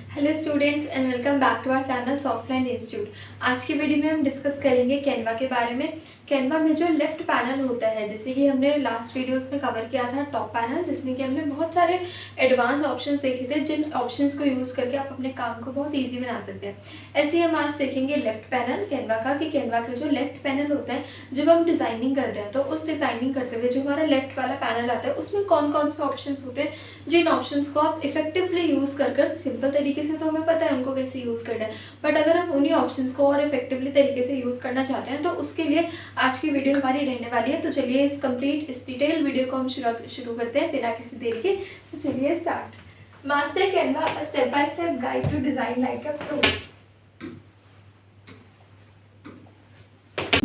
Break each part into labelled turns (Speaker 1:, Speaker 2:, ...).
Speaker 1: Hello students and welcome back to our channel Softline Institute. आज की video में हम डिस्कस करेंगे कैनवा के बारे में। कैनवा में जो लेफ्ट पैनल होता है, जैसे कि हमने लास्ट वीडियोस में कवर किया था टॉप पैनल, जिसमें कि हमने बहुत सारे एडवांस ऑप्शंस देखे थे, जिन ऑप्शंस को यूज़ करके आप अपने काम को बहुत ईजी बना सकते हैं। ऐसे ही हम आज देखेंगे लेफ्ट पैनल कैनवा का, कि कैनवा का जो लेफ्ट पैनल होता है, जब हम डिज़ाइनिंग करते हैं तो उस डिज़ाइनिंग करते हुए जो हमारा लेफ्ट वाला पैनल आता है उसमें कौन कौन से ऑप्शंस होते हैं, जिन ऑप्शंस को आप इफेक्टिवली यूज़ कर सिंपल तरीके से तो हमें पता है उनको कैसे यूज़ करना है, बट अगर हम उन्हीं ऑप्शंस को और इफेक्टिवली तरीके से यूज़ करना चाहते हैं तो उसके लिए आज की वीडियो हमारी रहने वाली है। तो चलिए इस डिटेल वीडियो को हम शुरू करते हैं बिना किसी देरी के। तो चलिए start. Master Canva, a step by step guide to design like a pro.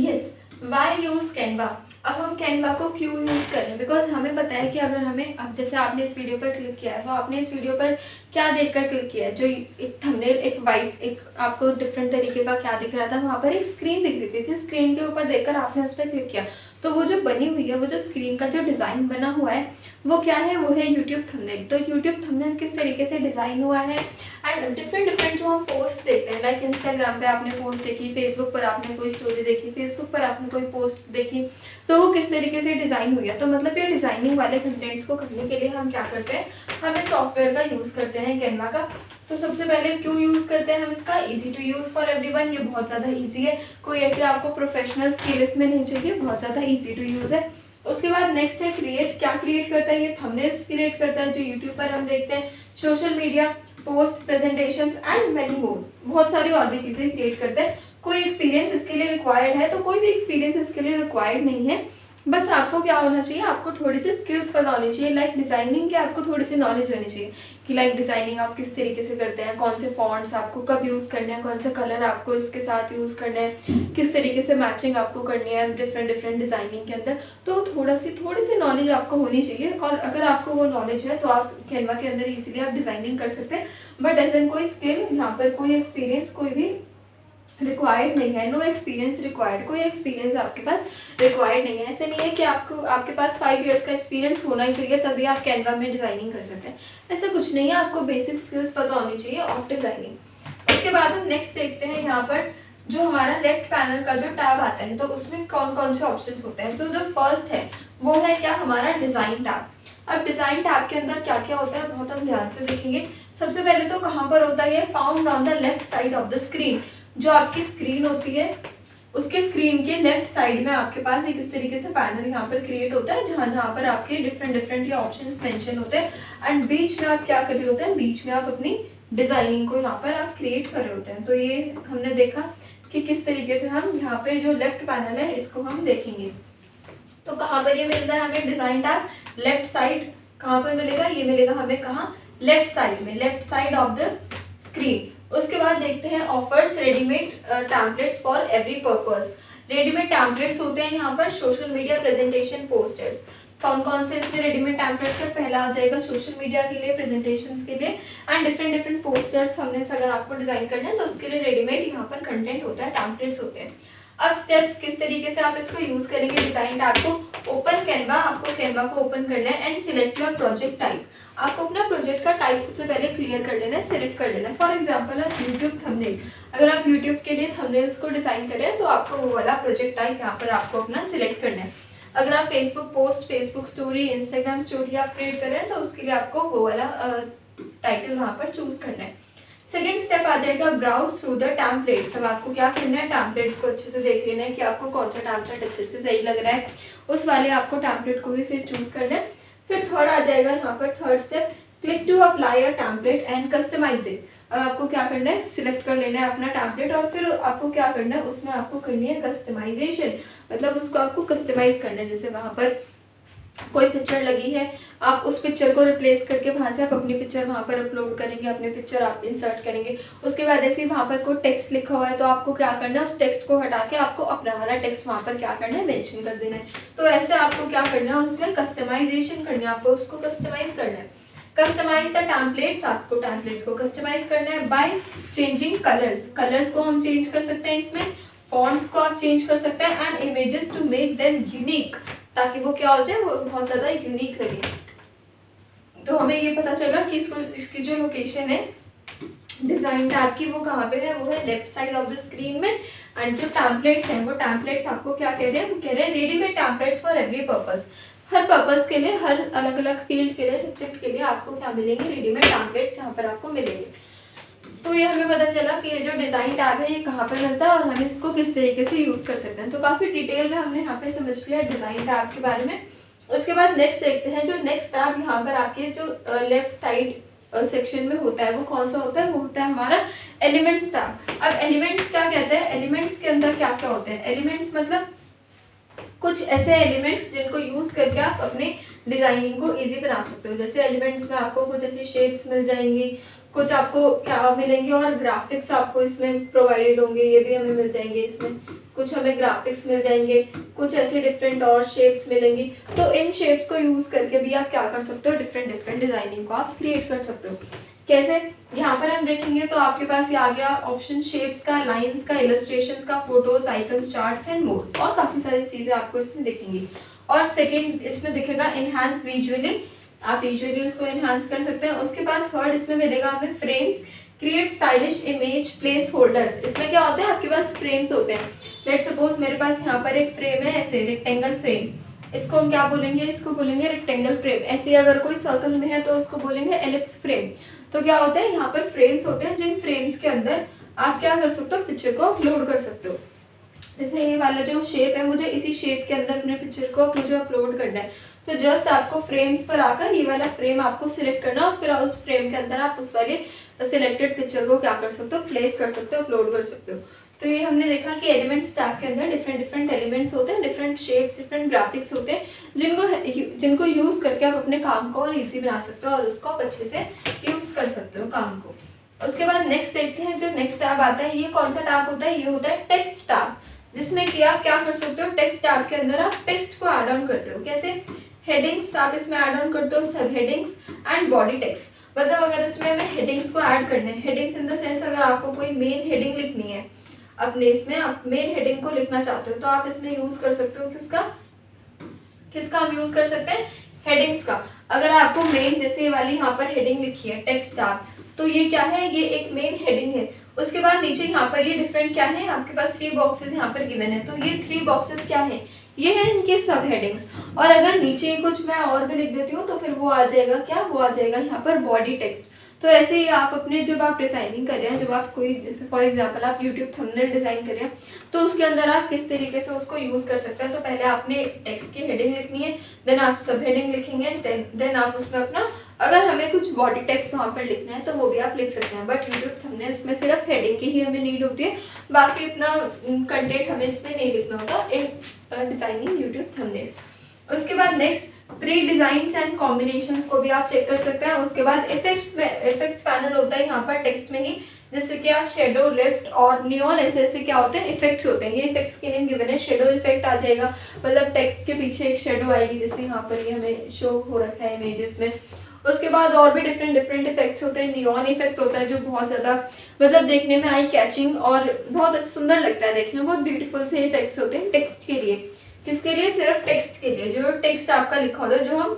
Speaker 1: Yes, why use Canva. अब हम कैनवा को क्यों यूज़ करें, बिकॉज हमें पता है कि अगर हमें, अब जैसे आपने इस वीडियो पर क्लिक किया है तो आपने इस वीडियो पर क्या देखकर क्लिक किया है, जो एक थंबनेल, एक वाइट, एक आपको डिफरेंट तरीके का क्या दिख रहा था, वहाँ पर एक स्क्रीन दिख रही थी, जिस स्क्रीन के ऊपर देखकर आपने उस पर क्लिक किया, तो वो जो बनी हुई है, वो जो स्क्रीन का जो डिज़ाइन बना हुआ है वो क्या है, वो है यूट्यूब थंबनेल। तो यूट्यूब थंबनेल किस तरीके से डिज़ाइन हुआ है, एंड डिफरेंट जो हम पोस्ट देखते हैं, लाइक इंस्टाग्राम पे आपने पोस्ट देखी, फेसबुक पर आपने कोई स्टोरी देखी, फेसबुक पर आपने कोई पोस्ट देखी, तो वो किस तरीके से डिज़ाइन हुई है। तो मतलब ये डिज़ाइनिंग वाले कंटेंट्स को करने के लिए हम क्या करते हैं, हम इस सॉफ्टवेयर का यूज़ करते हैं कैनवा का। तो सबसे पहले क्यों यूज़ करते हैं हम इसका, easy to use for everyone, ये बहुत ज़्यादा इजी है, कोई ऐसे आपको प्रोफेशनल स्किल इसमें नहीं चाहिए, बहुत ज़्यादा इजी टू यूज़ है। उसके बाद नेक्स्ट है क्रिएट। क्या क्रिएट करता है, ये थंबनेल्स क्रिएट करता है जो यूट्यूब पर हम देखते हैं, social media post, presentations and many more, बहुत सारी और भी चीज़ें क्रिएट करते हैं। कोई एक्सपीरियंस इसके लिए रिक्वायर्ड है तो कोई भी एक्सपीरियंस इसके लिए रिक्वायर्ड नहीं है, बस आपको क्या होना चाहिए, आपको थोड़ी सी स्किल्स पता होनी चाहिए, लाइक डिज़ाइनिंग की आपको थोड़ी सी नॉलेज होनी चाहिए कि लाइक डिज़ाइनिंग आप किस तरीके से करते हैं, कौन से फॉन्ट्स आपको कब यूज़ करने हैं, कौन से कलर आपको इसके साथ यूज़ करने हैं, किस तरीके से मैचिंग आपको करनी है डिफरेंट डिज़ाइनिंग के अंदर। तो थोड़ी सी नॉलेज आपको होनी चाहिए, और अगर आपको वो नॉलेज है तो आप कैनवा के अंदर इजीली आप डिज़ाइनिंग कर सकते हैं। बट एज एन कोई स्किल, यहाँ पर कोई एक्सपीरियंस कोई भी रिक्वायर्ड नहीं है, नो एक्सपीरियंस रिक्वायर्ड, कोई एक्सपीरियंस आपके पास रिक्वायर्ड नहीं है। ऐसे नहीं है कि आपके पास 5 इयर्स का एक्सपीरियंस होना ही चाहिए तभी आप कैनवा में डिज़ाइनिंग कर सकते हैं, ऐसा कुछ नहीं है, आपको बेसिक स्किल्स पता होनी चाहिए ऑफ डिज़ाइनिंग। उसके बाद हम नेक्स्ट देखते हैं, यहाँ पर जो हमारा लेफ्ट पैनल का जो टैब आता है तो उसमें कौन कौन से ऑप्शन होते हैं। तो जो फर्स्ट है वो है क्या, हमारा डिज़ाइन टैब। अब डिज़ाइन टैब के अंदर क्या क्या होता है बहुत हम ध्यान से देखेंगे। सबसे पहले तो कहाँ पर होता है, found on the left side of the screen. जो आपकी स्क्रीन होती है उसके स्क्रीन के लेफ्ट साइड में आपके पास एक इस तरीके से पैनल यहाँ पर क्रिएट होता है, जहाँ पर आपके डिफरेंट ये ऑप्शंस मेंशन होते हैं, एंड बीच में आप क्या कर रहे होते हैं, बीच में आप अपनी डिज़ाइनिंग को यहाँ पर आप क्रिएट कर रहे होते हैं। तो ये हमने देखा कि किस तरीके से हम यहाँ पे जो लेफ्ट पैनल है इसको हम देखेंगे। तो कहाँ पर ये मिलता है हमें डिज़ाइन टैब, लेफ्ट साइड। कहाँ पर मिलेगा, ये मिलेगा हमें कहाँ, लेफ्ट साइड में, left side of the screen. उसके बाद देखते हैं offers readymade templates for every purpose. Readymade templates होते हैं यहाँ पर सोशल मीडिया प्रेजेंटेशन पोस्टर्स। कौन कौन से इसमें रेडीमेड टैम्पलेट्स है, पहला आ जाएगा सोशल मीडिया के लिए, प्रेजेंटेशंस के लिए, एंड डिफरेंट पोस्टर्स, थंबनेल्स अगर आपको डिजाइन करना है तो उसके लिए रेडीमेड यहाँ पर कंटेंट होता है, टैम्पलेट्स होते हैं। अब स्टेप्स किस तरीके से आप इसको यूज करेंगे डिजाइन टैब को। ओपन कैनवा, आपको कैनवा को ओपन करना है and select your project type. आपको अपना प्रोजेक्ट का टाइप सबसे पहले क्लियर कर लेना है, सिलेक्ट कर लेना है। फॉर एग्जांपल यूट्यूब थंबनेल, अगर आप यूट्यूब के लिए थंबनेल्स को डिजाइन कर रहे हैं तो आपको वो वाला प्रोजेक्ट टाइप यहाँ पर आपको अपना सिलेक्ट करना है। अगर आप Facebook post, Facebook story, Instagram story आप क्रिएट कर रहे हैं तो उसके लिए आपको वो वाला टाइटल वहाँ पर चूज करना है। सेकेंड स्टेप आ जाएगा ब्राउज थ्रू द टैम्पलेट्स। अब आपको क्या करना है, टैम्पलेट्स को अच्छे से देख लेना है कि आपको कौन सा टैम्पलेट अच्छे से सही लग रहा है, उस वाले आपको टैम्पलेट को भी फिर चूज करना है। फिर थर्ड आ जाएगा यहाँ पर, third step, click to apply a template and customize it. अब आपको क्या करना है, सिलेक्ट कर लेना है अपना टैम्पलेट और फिर आपको क्या करना है, उसमें आपको करनी है कस्टमाइजेशन, मतलब उसको आपको कस्टमाइज करना है। जैसे वहाँ पर कोई पिक्चर लगी है, आप उस पिक्चर को रिप्लेस करके वहाँ से आप अपनी पिक्चर वहाँ पर अपलोड करेंगे, अपनी पिक्चर आप इंसर्ट करेंगे। उसके बाद ऐसे ही वहाँ पर कोई टेक्स्ट लिखा हुआ है तो आपको क्या करना है, उस टेक्स्ट को हटा के आपको अपना वाला टेक्स्ट वहाँ पर क्या करना है, मेंशन कर देना है। तो ऐसे आपको क्या करना है, उसमें कस्टमाइजेशन करनी है, आपको उसको कस्टमाइज करना है। कस्टमाइज द टैम्पलेट्स, आपको टैम्पलेट्स को कस्टमाइज करना है बाय चेंजिंग कलर्स। कलर्स को हम चेंज कर सकते हैं इसमें, फॉन्ट्स को आप चेंज कर सकते हैं, and images to make them unique, ताकि वो क्या हो जाए, वो बहुत ज़्यादा यूनिक लगे। तो हमें ये पता चला कि इसकी जो लोकेशन है डिज़ाइन टैब की वो कहाँ पे है, वो है left side of the screen में। एंड जो टैम्पलेट्स हैं वो टैम्पलेट्स आपको क्या कह रहे हैं, वो कह रहे हैं readymade templates for every purpose. Her purpose के लिए, हर अलग अलग फील्ड के लिए, सब्जेक्ट के लिए आपको क्या मिलेंगे, रेडीमेड टैम्पलेट्स यहाँ पर आपको मिलेंगे। तो ये हमें पता चला कि ये जो डिज़ाइन टैब है ये कहाँ पर मिलता है और हम इसको किस तरीके से यूज़ कर सकते हैं। तो काफ़ी डिटेल में हमने यहाँ पे समझ लिया डिज़ाइन टैब के बारे में। उसके बाद नेक्स्ट देखते हैं, जो नेक्स्ट टैब यहाँ पर आपके जो लेफ्ट साइड सेक्शन में होता है वो कौन सा होता है, वो होता है हमारा एलिमेंट्स टैब। अब एलिमेंट्स क्या कहते हैं, एलिमेंट्स के अंदर क्या क्या होते हैं, एलिमेंट्स मतलब कुछ ऐसे एलिमेंट्स जिनको यूज़ करके आप अपने डिज़ाइनिंग को इजी बना सकते हो। जैसे एलिमेंट्स में आपको कुछ ऐसी शेप्स मिल जाएंगी, कुछ आपको क्या मिलेंगे, और ग्राफिक्स आपको इसमें प्रोवाइडेड होंगे, ये भी हमें मिल जाएंगे इसमें। कुछ हमें ग्राफिक्स मिल जाएंगे, कुछ ऐसे डिफरेंट और शेप्स मिलेंगी। तो इन शेप्स को यूज़ करके भी आप क्या कर सकते हो, डिफरेंट डिफरेंट डिज़ाइनिंग को आप क्रिएट कर सकते हो। कैसे, यहाँ पर हम देखेंगे तो आपके पास ये आ गया ऑप्शन शेप्स का, लाइंस का, इलस्ट्रेशंस का, photos, icon, charts and more, और काफ़ी सारी चीज़ें आपको इसमें दिखेंगी। और सेकंड इसमें दिखेगा एनहांस विजुअली, आप विजुअली उसको एनहांस कर सकते हैं। उसके बाद थर्ड इसमें मिलेगा हमें frames, create stylish image place holders. इसमें क्या होता है, आपके पास फ्रेम्स होते हैं। लेट सपोज मेरे पास यहाँ पर एक फ्रेम है ऐसे रेक्टेंगल फ्रेम, इसको हम क्या बोलेंगे, इसको बोलेंगे रेक्टेंगल फ्रेम। ऐसे अगर कोई सर्कल में है तो उसको बोलेंगे एलिप्स फ्रेम। तो क्या होता है, यहाँ पर फ्रेम्स होते हैं जिन फ्रेम्स के अंदर आप क्या कर सकते हो, पिक्चर को अपलोड कर सकते हो। जैसे ये वाला जो शेप है, मुझे इसी शेप के अंदर अपने पिक्चर को मुझे अपलोड करना है। तो जस्ट आपको फ्रेम्स पर आकर ये वाला फ्रेम आपको सिलेक्ट करना, और फिर उस फ्रेम के अंदर आप उस वाले सिलेक्टेड पिक्चर को क्या कर सकते हो, प्लेस कर सकते हो, अपलोड कर सकते हो। तो ये हमने देखा कि एलिमेंट्स टैब के अंदर डिफरेंट डिफरेंट एलिमेंट्स होते हैं, डिफरेंट शेप्स, डिफरेंट ग्राफिक्स होते हैं, जिनको यूज़ करके आप अपने काम को और ईजी बना सकते हो और उसको आप अच्छे से यूज़ कर सकते हो काम को। उसके बाद नेक्स्ट देखते हैं, जो नेक्स्ट टैब आता है, ये कौन सा टैब होता है, ये होता है टेक्स्ट टैब, जिसमें कि आप क्या कर सकते हो, टेक्स्ट टैब के अंदर आप टेक्स्ट को ऐड ऑन करते हो। कैसे, हेडिंग्स आप इसमें ऐड ऑन करते हो, सब हेडिंग्स एंड बॉडी टेक्स्ट। मतलब अगर इसमें हमें हेडिंग्स को ऐड करने हैं, हेडिंग्स इन द सेंस अगर आपको कोई मेन हेडिंग लिखनी है अपने इसमें, आप मेन हेडिंग को लिखना चाहते हो, तो आप इसमें यूज कर सकते हो किसका, किसका हम यूज कर सकते हैं, हेडिंग्स का। अगर आपको मेन, जैसे ये वाली यहाँ पर हेडिंग लिखी है टेक्स्ट टैब, तो ये क्या है, ये एक मेन हेडिंग है। उसके बाद नीचे यहाँ पर ये डिफरेंट क्या है, आपके पास 3 बॉक्सेस यहाँ पर गिवन है। तो ये 3 बॉक्सेस क्या है, ये है इनके सब हेडिंग्स। और अगर नीचे कुछ मैं और भी लिख देती हूँ तो फिर वो आ जाएगा क्या, वो आ जाएगा यहाँ पर बॉडी टेक्स्ट। तो ऐसे ही आप अपने, जब आप डिजाइनिंग कर रहे हैं, जब आप कोई, जैसे फॉर एग्जांपल आप यूट्यूब थंबनेल डिजाइन कर रहे हैं, तो उसके अंदर आप किस तरीके से उसको यूज कर सकते हैं। तो पहले आपने टेक्स्ट की हेडिंग लिखनी है, देन आप सब हेडिंग लिखेंगे, देन आप उसमें अपना, अगर हमें कुछ बॉडी टेक्स्ट वहाँ पर लिखना है तो वो भी आप लिख सकते हैं। बट यूट्यूब थंबनेल्स में सिर्फ हेडिंग की ही हमें नीड होती है, बाकी इतना कंटेंट हमें इसमें नहीं लिखना होता इन डिजाइनिंग यूट्यूब थंबनेल्स। उसके बाद next pre designs and combinations को भी आप चेक कर सकते हैं। उसके बाद इफेक्ट्स पैनल होता है यहाँ पर टेक्स्ट में ही, जैसे कि आप शेडो, लिफ्ट और नियॉन, ऐसे क्या होते हैं, इफेक्ट्स होते हैं। ये इफेक्ट्स के लिए गिवन है, शेडो इफेक्ट आ जाएगा, मतलब टेक्स्ट के पीछे एक शेडो आएगी, जैसे यहाँ पर ये हमें शो हो रखा है इमेजेस में। उसके बाद और भी डिफरेंट डिफरेंट इफेक्ट्स होते हैं। नियॉन इफेक्ट होता है जो बहुत ज़्यादा मतलब देखने में आई कैचिंग और बहुत सुंदर लगता है देखने में, बहुत ब्यूटीफुल से इफेक्ट्स होते हैं टेक्स्ट के लिए। किसके लिए, सिर्फ टेक्स्ट के लिए। जो टेक्स्ट आपका लिखा होता है, जो हम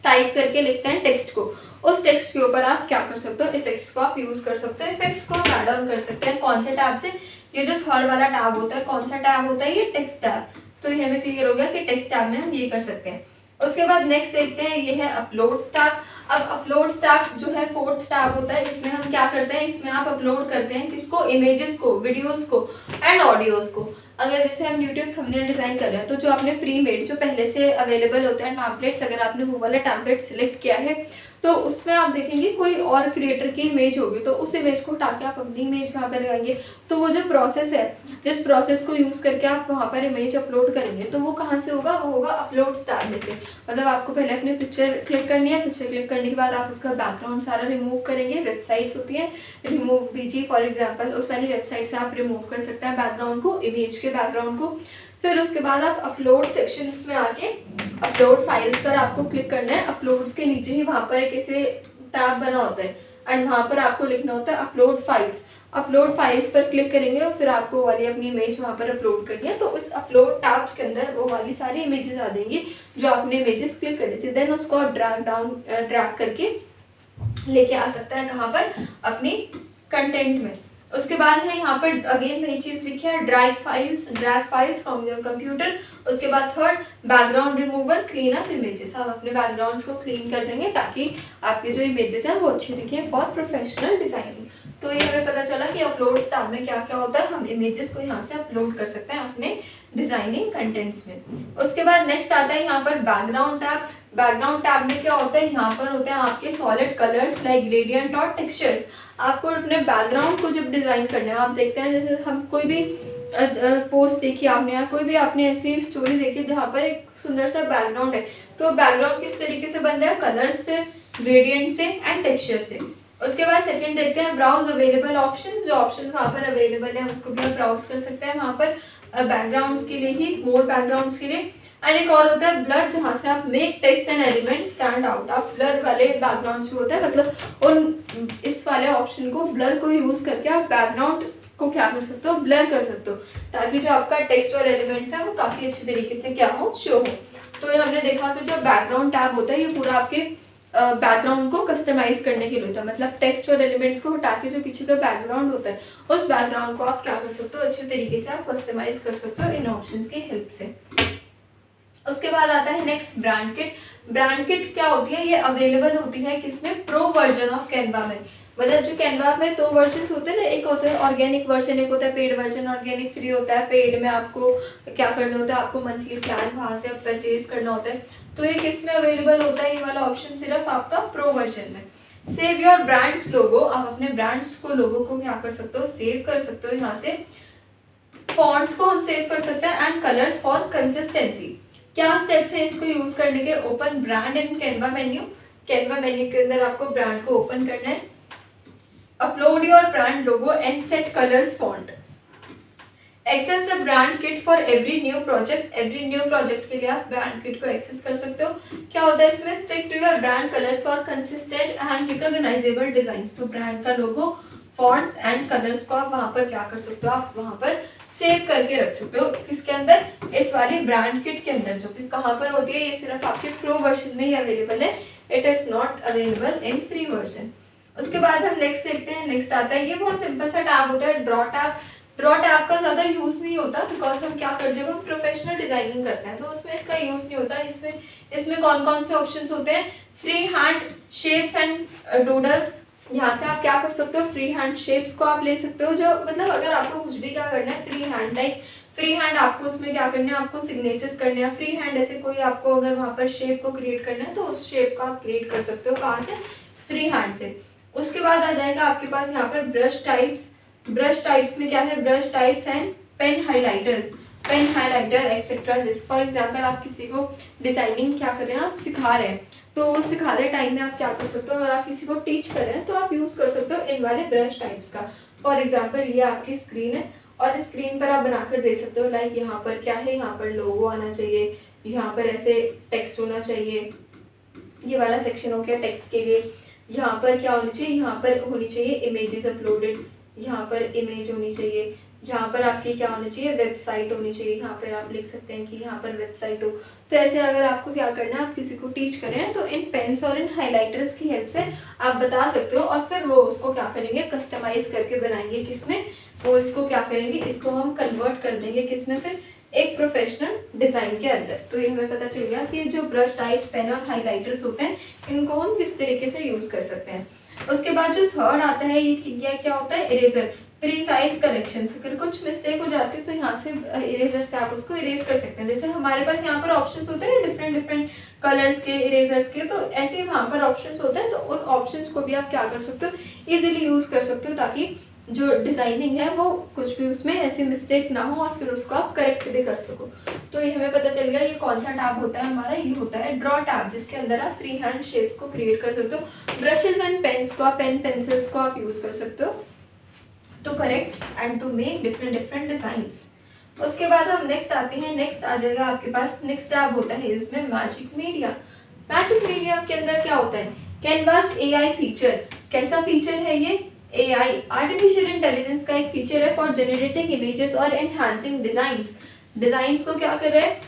Speaker 1: टाइप करके लिखते हैं टेक्स्ट को, उस टेक्स्ट के ऊपर आप क्या कर सकते हो, इफेक्ट्स को आप यूज कर सकते हो। इफेक्ट्स को आप ऐड ऑन कर सकते हैं कौन से टैब से, ये जो थर्ड वाला टैब होता है, कौन सा टैब होता है, ये टेक्स्ट टैब। तो ये हमें क्लियर हो गया कि टेक्स्ट टैब में हम ये कर सकते हैं। उसके बाद नेक्स्ट देखते हैं, ये है अपलोड टैब। अब अपलोड टैब जो है फोर्थ टैब होता है, इसमें हम क्या करते हैं, इसमें आप अपलोड करते हैं किसको, इमेजेस को, वीडियोस को एंड ऑडियोज को। अगर जैसे हम यूट्यूब थंबनेल डिजाइन कर रहे हैं, तो जो आपने प्री मेड, जो पहले से अवेलेबल होते हैं टैम्पलेट्स, अगर आपने वो वाला टैम्पलेट सिलेक्ट किया है तो उसमें आप देखेंगे कोई और क्रिएटर की इमेज होगी, तो उस इमेज को हटा के आप अपनी इमेज कहाँ पर लगाएंगे। तो वो जो प्रोसेस है, जिस प्रोसेस को यूज़ करके आप वहाँ पर इमेज अपलोड करेंगे, तो वो कहाँ से होगा, वो होगा अपलोड टैब में से। मतलब आपको पहले अपनी पिक्चर क्लिक करनी है, पिक्चर क्लिक करने के बाद आप उसका बैकग्राउंड सारा रिमूव करेंगे। वेबसाइट्स होती हैं रिमूव बीजी फॉर एग्जाम्पल, उस वाली वेबसाइट से आप रिमूव कर सकते हैं बैकग्राउंड को, इमेज के बैकग्राउंड को। फिर उसके बाद आप अपलोड सेक्शंस में आके अपलोड फाइल्स पर आपको क्लिक करना है। अपलोड्स के नीचे ही वहाँ पर एक ऐसे टैब बना होता है एंड वहाँ पर आपको लिखना होता है अपलोड फाइल्स। अपलोड फाइल्स पर क्लिक करेंगे और फिर आपको वाली अपनी इमेज वहाँ पर अपलोड करनी है। तो इस अपलोड टैब्स के अंदर वो वाली सारी इमेजेस आ जाएंगी जो आपने इमेजेस क्लिक करी थी। देन उसको आप ड्रैग करके लेके आ सकता है कहाँ पर, अपनी कंटेंट में। उसके बाद है यहाँ पर अगेन वही चीज़ लिखी है, drag files from your computer. उसके बाद third, background remover, clean up images. आप अपने बैकग्राउंड्स को क्लीन कर देंगे ताकि आपके जो इमेजेस हैं वो अच्छी दिखें फॉर प्रोफेशनल डिजाइनिंग। तो ये हमें पता चला कि अपलोड टैब में क्या क्या होता है, हम इमेजेस को यहाँ से अपलोड कर सकते हैं अपने डिजाइनिंग कंटेंट्स में। उसके बाद नेक्स्ट आता है यहाँ पर बैकग्राउंड टैब। बैकग्राउंड टैब में क्या होता है, यहाँ पर होते हैं आपके सॉलिड कलर्स लाइक ग्रेडियंट और टेक्सचर्स। आपको अपने बैकग्राउंड को जब डिज़ाइन करना है, आप देखते हैं जैसे हम कोई भी पोस्ट देखी आपने या कोई भी आपने ऐसी स्टोरी देखी जहाँ पर एक सुंदर सा बैकग्राउंड है, तो बैकग्राउंड किस तरीके से बन रहा है, कलर्स से, ग्रेडियंट से एंड टेक्सचर से। उसके बाद सेकंड देखते हैं ब्राउज अवेलेबल ऑप्शंस। जो ऑप्शंस वहाँ पर अवेलेबल है उसको भी आप ब्राउज कर सकते हैं वहाँ पर बैकग्राउंड्स के लिए ही, मोर बैकग्राउंड्स के लिए। एंड एक और होता है ब्लर, जहाँ से आप make text and element stand out. आप ब्लर वाले बैकग्राउंड्स भी होता है, मतलब उन इस वाले ऑप्शन को, ब्लर को यूज़ करके आप बैकग्राउंड को क्या कर सकते हो, ब्लर कर सकते हो, ताकि जो आपका टेक्स्ट और एलिमेंट्स है वो काफ़ी अच्छी तरीके से क्या हो, शो हो। तो ये हमने देखा कि जो बैकग्राउंड टैब होता है ये पूरा आपके बैकग्राउंड को कस्टमाइज करने के लिए होता है, मतलब टेक्स्ट और एलिमेंट्स को हटा के जो पीछे का बैकग्राउंड होता है उस बैकग्राउंड को आप क्या कर सकते हो, अच्छे तरीके से आप कस्टमाइज कर सकते हो इन ऑप्शंस की हेल्प से। उसके बाद आता है next brand kit. Brand kit क्या होती है, ये अवेलेबल होती है किसमें, प्रो वर्जन ऑफ कैनवा में। मतलब जो कैनवा में दो वर्जन होते हैं ना, एक होता है ऑर्गेनिक वर्जन, एक होता है पेड वर्जन। ऑर्गेनिक फ्री होता है, पेड में आपको क्या करना होता है, आपको मंथली प्लान वहाँ से परचेज करना होता है। तो ये किस में अवेलेबल होता है, ये वाला ऑप्शन सिर्फ आपका प्रो वर्जन में। सेव योर ब्रांड्स लोगो, आप अपने ब्रांड्स को, लोगो को क्या कर सकते हो, सेव कर सकते हो यहाँ से। फॉन्ट्स को हम सेव कर सकते हैं एंड कलर्स फॉर कंसिस्टेंसी। क्या स्टेप्स हैं इसको यूज करने के, open brand in Canva menu. Canva menu के अंदर आपको ब्रांड को ओपन करना है। Upload your brand logo and set colours font. Access the brand kit for every new project. Every new project के लिए आप ब्रांड किट को एक्सेस कर सकते हो। क्या होता है इसमें, stick to your brand colours for consistent and recognisable designs. तो ब्रांड का लोगो, फॉन्ट्स एंड कलर्स को आप वहाँ पर क्या कर सकते हो, आप वहाँ पर सेव करके रख सकते हो। किसके अंदर, इस वाली ब्रांड किट के अंदर, जो कि कहाँ पर होती है, ये सिर्फ आपके प्रो वर्जन में ही अवेलेबल है। It is not available in free version. उसके बाद हम नेक्स्ट देखते हैं। नेक्स्ट आता है, ये बहुत सिंपल सा टैब होता है, ड्रॉ टैब। ड्रॉ टैब का ज़्यादा यूज़ नहीं होता, बिकॉज हम क्या करते हैं, जब हम प्रोफेशनल डिजाइनिंग करते हैं तो उसमें इसका यूज़ नहीं होता। इसमें कौन कौन से ऑप्शन होते हैं, free hand shapes and doodles. यहाँ से आप क्या कर सकते हो, फ्री हैंड शेप्स को आप ले सकते हो। जो मतलब अगर आपको कुछ भी क्या करना है, free hand like free hand आपको उसमें क्या करना है, आपको सिग्नेचर्स करने हैं। फ्री हैंड ऐसे कोई आपको अगर वहाँ पर शेप को क्रिएट करना है तो उस शेप को आप क्रिएट कर सकते हो, कहाँ से, फ्री हैंड से। उसके बाद आ जाएगा आपके पास यहाँ पर ब्रश टाइप्स। ब्रश टाइप्स में क्या है, brush types and pen highlighters, pen highlighter etcetera. जैसे फॉर एग्जाम्पल आप किसी को डिजाइनिंग क्या कर रहे हैं, आप सिखा रहे हैं, तो सिखाते टाइम में आप क्या कर सकते हो, अगर आप किसी को टीच कर रहे हैं तो आप यूज़ कर सकते हो इन वाले ब्रश टाइप्स का। फॉर एग्जाम्पल ये आपकी स्क्रीन है और स्क्रीन पर आप बनाकर दे सकते हो, लाइक यहाँ पर क्या है, यहाँ पर लोगो आना चाहिए, यहाँ पर ऐसे टेक्स्ट होना चाहिए, ये वाला सेक्शन हो गया टेक्स्ट के लिए। यहाँ पर क्या होनी चाहिए, यहाँ पर होनी चाहिए इमेजेस अपलोडेड, यहाँ पर इमेज होनी चाहिए, यहाँ पर आपकी क्या होनी चाहिए, वेबसाइट होनी चाहिए। यहाँ पर आप लिख सकते हैं कि यहाँ पर वेबसाइट हो। तो ऐसे अगर आपको क्या करना है, आप किसी को टीच कर रहे हैं तो इन पेन्स और इन हाइलाइटर्स की हेल्प से आप बता सकते हो, और फिर वो उसको क्या करेंगे, कस्टमाइज करके बनाएंगे। किसमें, वो इसको क्या करेंगे, इसको हम कन्वर्ट कर देंगे किसमें, फिर एक प्रोफेशनल डिज़ाइन के अंदर। तो ये हमें पता चल गया कि जो ब्रश टाइप्स, पेन और हाइलाइटर्स होते हैं इनको हम किस तरीके से यूज़ कर सकते हैं। उसके बाद जो थर्ड आता है, ये क्या होता है, इरेजर, प्रीसाइज करेक्शन। अगर कुछ मिस्टेक हो जाती है तो यहाँ से इरेजर से आप उसको इरेज कर सकते हैं। जैसे हमारे पास यहाँ पर ऑप्शंस होते हैं डिफरेंट कलर्स के, इरेजर्स के, तो ऐसे ही वहाँ पर ऑप्शंस होते हैं। तो उन ऑप्शंस को भी आप क्या कर सकते हो, इजीली यूज़ कर सकते हो, ताकि जो डिज़ाइनिंग है वो कुछ भी उसमें ऐसी मिस्टेक ना हो और फिर उसको आप करेक्ट भी कर सको। तो ये हमें पता चल गया ये कौन सा टैब होता है हमारा, ये होता है ड्रॉ टैब, जिसके अंदर आप फ्री हैंड शेप्स को क्रिएट कर सकते हो। ब्रशेज एंड पेन्स को, पेन पेंसिल्स को आप यूज़ कर सकते हो to correct and to make different designs. उसके बाद हम नेक्स्ट आते हैं। नेक्स्ट आ जाएगा आपके पास, नेक्स्ट टैब होता है इसमें मैजिक मीडिया। मैजिक मीडिया के अंदर क्या होता है, कैनवास AI फीचर। कैसा फीचर है ये, AI आर्टिफिशियल इंटेलिजेंस का एक फीचर है फॉर जनरेटिंग इमेजेस और एनहांसिंग डिजाइंस। डिजाइंस को क्या कर रहा है,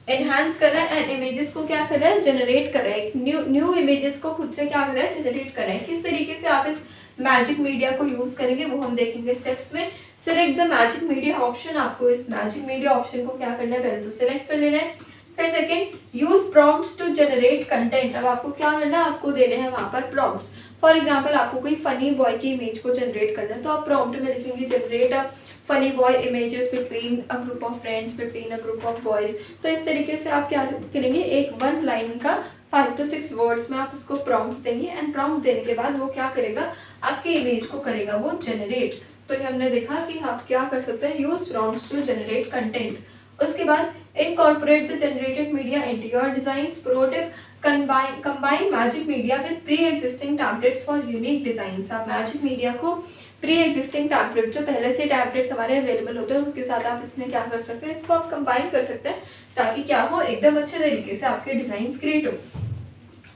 Speaker 1: एनहांस कर रहा है एंड इमेजेस को क्या कर रहा है, जनरेट कर रहा है, न्यू इमेजेस को खुद से क्या कर रहा है, जनरेट कर रहा है। किस तरीके से आप इस मैजिक मीडिया को यूज करेंगे वो हम देखेंगे स्टेप्स में। Select the magic media option, आपको इस मैजिक मीडिया ऑप्शन को क्या करना है, पहले तो सिलेक्ट कर लेना है। फिर second, use prompts to generate content. अब आपको क्या करना है, आपको देने हैं वहां पर प्रॉम्प्ट्स। फॉर एग्जाम्पल आपको कोई फनी बॉय की इमेज को जनरेट करना है तो आप प्रॉम्प्ट में लिखेंगे generate a funny boy images between a group of friends, between a group of boys. तो इस तरीके से आप क्या करेंगे, एक 1 लाइन का 5 to 6 वर्ड्स में आप उसको प्रॉम्प्ट देंगे एंड प्रॉम्प्ट देने के बाद वो क्या करेगा, आपकी इमेज को करेगा वो जनरेट। तो ये हमने देखा कि आप क्या कर सकते हैं, use prompts to generate content. उसके बाद incorporate the generated media into your designs. Pro tip, combine magic media with pre existing tablets for unique designs. आप मैजिक मीडिया को प्री एग्जिस्टिंग टैबलेट, जो पहले से टैबलेट्स हमारे अवेलेबल होते हैं उसके साथ आप इसमें क्या कर सकते हैं, इसको आप कंबाइन कर सकते हैं ताकि क्या हो, एकदम अच्छे तरीके से आपके डिजाइन क्रिएट हो।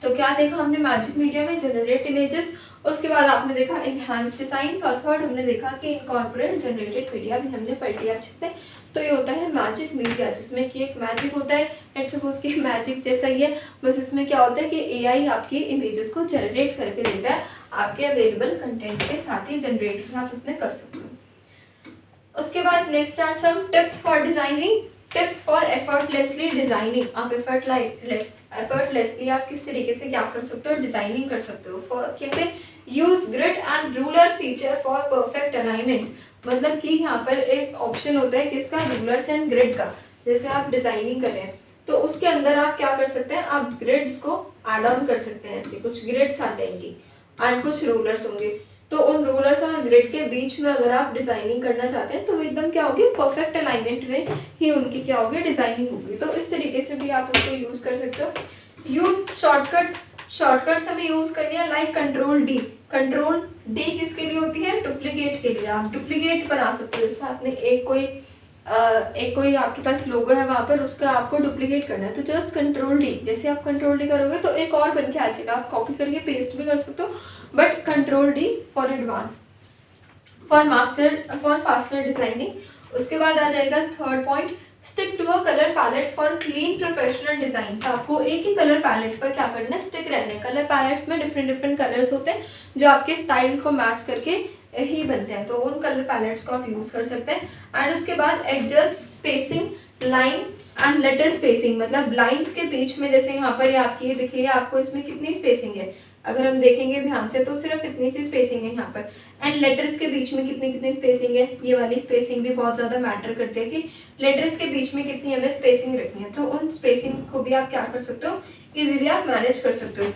Speaker 1: तो क्या देखा हमने मैजिक मीडिया में, जनरेट इमेजेस, उसके बाद आपने देखा इनहांस डिजाइन्स, और थर्ड हमने देखा कि इनकॉर्पोरेट जनरेटेड मीडिया भी हमने पढ़ लिया अच्छे से। तो ये होता है मैजिक मीडिया, जिसमें कि एक मैजिक होता है, लेट्स सपोज कि मैजिक जैसा ही है, बस इसमें क्या होता है कि एआई आपकी इमेजेस को जनरेट करके देता है आपके अवेलेबल कंटेंट के साथ ही जनरेट भी आप इसमें कर सकते हो। उसके बाद next are some tips for designing, tips for effortlessly designing. आप एफर्टलेसली आप किस तरीके से क्या कर सकते हो, डिजाइनिंग कर सकते हो। कैसे, use grid and ruler feature for perfect alignment. मतलब कि यहाँ पर एक ऑप्शन होता है किसका, रूलर्स एंड ग्रिड का। जैसे आप डिजाइनिंग कर रहे हैं तो उसके अंदर आप क्या कर सकते हैं, आप ग्रिड्स को ऐड ऑन कर सकते हैं। ऐसे कुछ ग्रिड्स आ जाएंगी एंड कुछ रूलर्स होंगे, तो उन रूलर्स और ग्रिड के बीच में अगर आप डिजाइनिंग करना चाहते हैं तो एकदम क्या होगी, परफेक्ट अलाइनमेंट में ही उनकी क्या होगी, डिजाइनिंग होगी। तो इस तरीके से भी आप उसको यूज कर सकते हो। यूज शॉर्टकट्स हमें यूज करनी है, like control D. Control D किसके लिए होती है, डुप्लीकेट के लिए। आप डुप्लीकेट बना सकते हो, जैसे आपने एक कोई आपके पास लोगो है वहां पर, उसका आपको डुप्लीकेट करना है तो जस्ट कंट्रोल डी। जैसे आप कंट्रोल डी करोगे तो एक और बन के आ जाएगा, आप कॉपी करके पेस्ट भी कर सकते हो, but control D for advance, for faster designing. उसके बाद आ जाएगा third point, stick to a colour palette for clean professional design. आपको एक ही कलर पैलेट पर क्या करना है, स्टिक रहना है। कलर पैलेट्स में डिफरेंट कलर्स होते हैं जो आपके स्टाइल को मैच करके ही बनते हैं, तो उन कलर पैलेट्स को आप यूज कर सकते हैं। एंड उसके बाद adjust spacing, line and later spacing. मतलब लाइंस के बीच में, जैसे यहाँ पर आपकी ये दिख रही है, आपको इसमें कितनी स्पेसिंग है, अगर हम देखेंगे ध्यान से तो सिर्फ इतनी सी स्पेसिंग है यहाँ पर। एंड लेटर्स के बीच में कितनी स्पेसिंग है, ये वाली स्पेसिंग भी बहुत ज़्यादा मैटर करती है कि लेटर्स के बीच में कितनी हमें स्पेसिंग रखनी है। तो उन स्पेसिंग को भी आप क्या कर सकते हो, इजीली आप मैनेज कर सकते हो।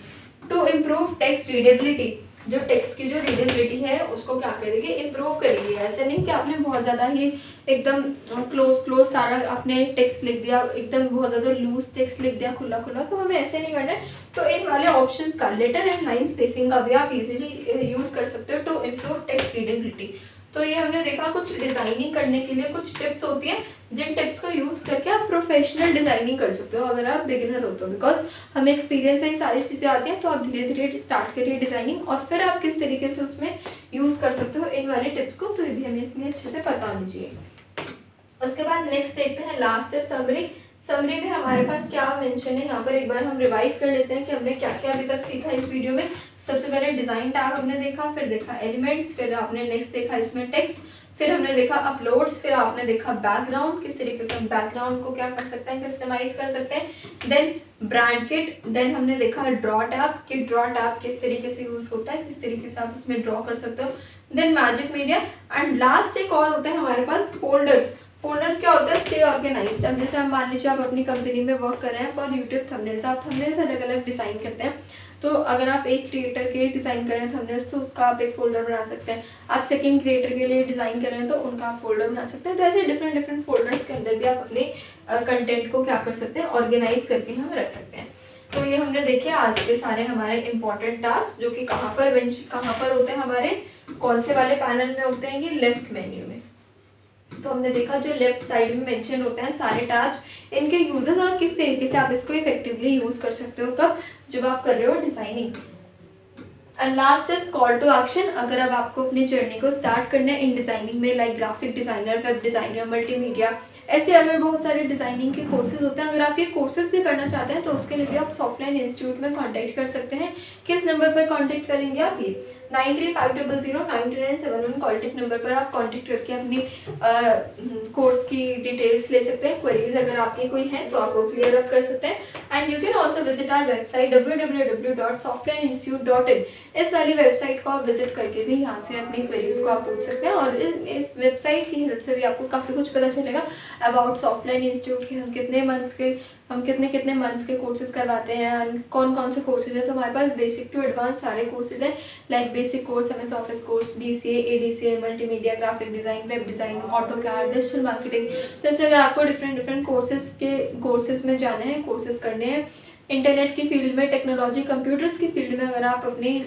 Speaker 1: टू इम्प्रूव टेक्स्ट रीडेबिलिटी, जो टेक्स्ट की जो रीडेबिलिटी है उसको क्या करेंगे, इम्प्रूव करेंगे। ऐसे नहीं कि आपने बहुत ज़्यादा ही एकदम क्लोज सारा आपने टेक्स्ट लिख दिया, एकदम बहुत ज़्यादा लूज टेक्स्ट लिख दिया, खुला, तो हमें ऐसे नहीं करना है। तो इन वाले ऑप्शंस का, लेटर एंड लाइन स्पेसिंग का भी आप इजीली यूज कर सकते हो टू इम्प्रूव टेक्स्ट रीडेबिलिटी। तो ये हमने देखा कुछ डिजाइनिंग करने के लिए कुछ टिप्स होती हैं, जिन टिप्स को यूज करके आप प्रोफेशनल डिजाइनिंग कर सकते हो अगर आप बिगिनर हो तो। बिकॉज हमें एक्सपीरियंस से ही सारी चीज़ें आती हैं, तो आप धीरे धीरे स्टार्ट करिए डिजाइनिंग और फिर आप किस तरीके से उसमें यूज कर सकते हो इन वाले टिप्स को, तो ये भी हमें इसमें अच्छे से पता होनी चाहिए। उसके बाद नेक्स्ट देखते हैं, लास्ट है समरी। समरी में हमारे पास क्या मेंशन है, यहाँ पर एक बार हम रिवाइज कर लेते हैं कि हमने क्या क्या अभी तक सीखा इस वीडियो में। सबसे पहले डिजाइन टैब हमने देखा, फिर देखा एलिमेंट्स, फिर आपने नेक्स्ट देखा इसमें टेक्स्ट, फिर हमने देखा अपलोड्स, फिर आपने देखा बैकग्राउंड, किस तरीके से हम बैकग्राउंड को क्या कर सकते हैं, कस्टमाइज कर सकते हैं। देन ब्रांड किट, देन हमने देखा ड्रॉ टैब कि ड्रॉ टैब किस तरीके से यूज होता है, किस तरीके से आप इसमें ड्रॉ कर सकते हो। Then magic media, and last एक और होता है हमारे पास फोल्डर्स। फोल्डर्स क्या होता है, स्टे ऑर्गेनाइज्ड। अब जैसे हम मान लीजिए आप अपनी कंपनी में वर्क कर रहे हैं फॉर यूट्यूब थंबनेल्स, आप थंबनेल्स अलग अलग डिजाइन करते हैं, तो अगर आप एक क्रिएटर के डिज़ाइन कर रहे हैं थंबनेल्स तो उसका आप एक फोल्डर बना सकते हैं। आप सेकंड क्रिएटर के लिए डिज़ाइन कर रहे हैं तो उनका आप फोल्डर बना सकते हैं। तो ऐसे डिफरेंट फोल्डर्स के अंदर भी आप अपने कंटेंट को क्या कर सकते हैं, ऑर्गेनाइज करके हम रख सकते हैं। तो ये हमने देखे आज के सारे हमारे इंपॉर्टेंट टास्क, जो कि कहाँ पर होते हैं, हमारे कौन से वाले पैनल में होते हैं, ये लेफ्ट मेन्यू में। तो हमने देखा जो लेफ्ट साइड में मेंशन होते हैं सारे टास्क, इनके यूजेस और किस तरीके से आप इसको इफेक्टिवली यूज कर सकते हो, कब, जब आप कर रहे हो designing. And last is call to action. अगर अब आपको अपनी जर्नी को स्टार्ट करना है इन डिज़ाइनिंग में, like graphic designer, web designer, multimedia, ऐसे अगर बहुत सारे डिज़ाइनिंग के कोर्सेज होते हैं, अगर आप ये कोर्सेज भी करना चाहते हैं तो उसके लिए भी आप सॉफ्टलाइन इंस्टीट्यूट में कांटेक्ट कर सकते हैं। किस नंबर पर कांटेक्ट करेंगे आप? ये 9350099971 कॉन्टेक्ट नंबर पर आप कांटेक्ट करके अपनी कोर्स की डिटेल्स ले सकते हैं। क्वेरीज अगर आपकी कोई हैं तो आप वो क्लियर अप कर सकते हैं। And you can also visit our website www.softlaneinstitute.in। इस वाली वेबसाइट को आप विजिट करके भी यहाँ से अपनी क्वेरीज को आप पूछ सकते हैं, और इस वेबसाइट की हेल्प से भी आपको काफ़ी कुछ पता चलेगा अबाउट सॉफ्टलाइन इंस्टीट्यूट के। हम कितने मंथ्स के कोर्सेज करवाते हैं, कौन कौन से कोर्सेज हैं। तो हमारे पास बेसिक टू एडवांस सारे कोर्सेज हैं, like basic course, MS office course, DCA, ADCA, multimedia, graphic design, web design, AutoCAD, digital marketing. तो ऐसे अगर आपको डिफरेंट कोर्सेज में जाना है, कोर्सेज करने हैं इंटरनेट की फील्ड में, टेक्नोलॉजी, कंप्यूटर्स की फील्ड में, अगर आप अपने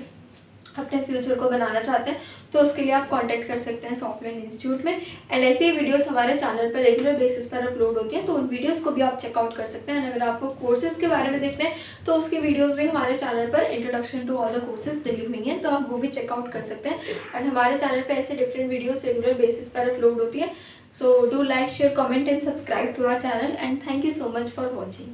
Speaker 1: फ्यूचर को बनाना चाहते हैं तो उसके लिए आप कांटेक्ट कर सकते हैं सॉफ्टलाइन इंस्टीट्यूट में। एंड ऐसे ही वीडियोस हमारे चैनल पर रेगुलर बेसिस पर अपलोड होती हैं, तो उन वीडियोस को भी आप चेकआउट कर सकते हैं। एंड अगर आपको कोर्सेज के बारे में देखना है तो उसकी वीडियोस भी हमारे चैनल पर introduction to all the courses डली हुई हैं, तो आप वो भी चेकआउट कर सकते हैं। एंड हमारे चैनल पर ऐसे डिफरेंट वीडियोज़ रेगुलर बेसिस पर अपलोड होती है। So do like, share, comment and subscribe to our channel, and thank you so much for watching.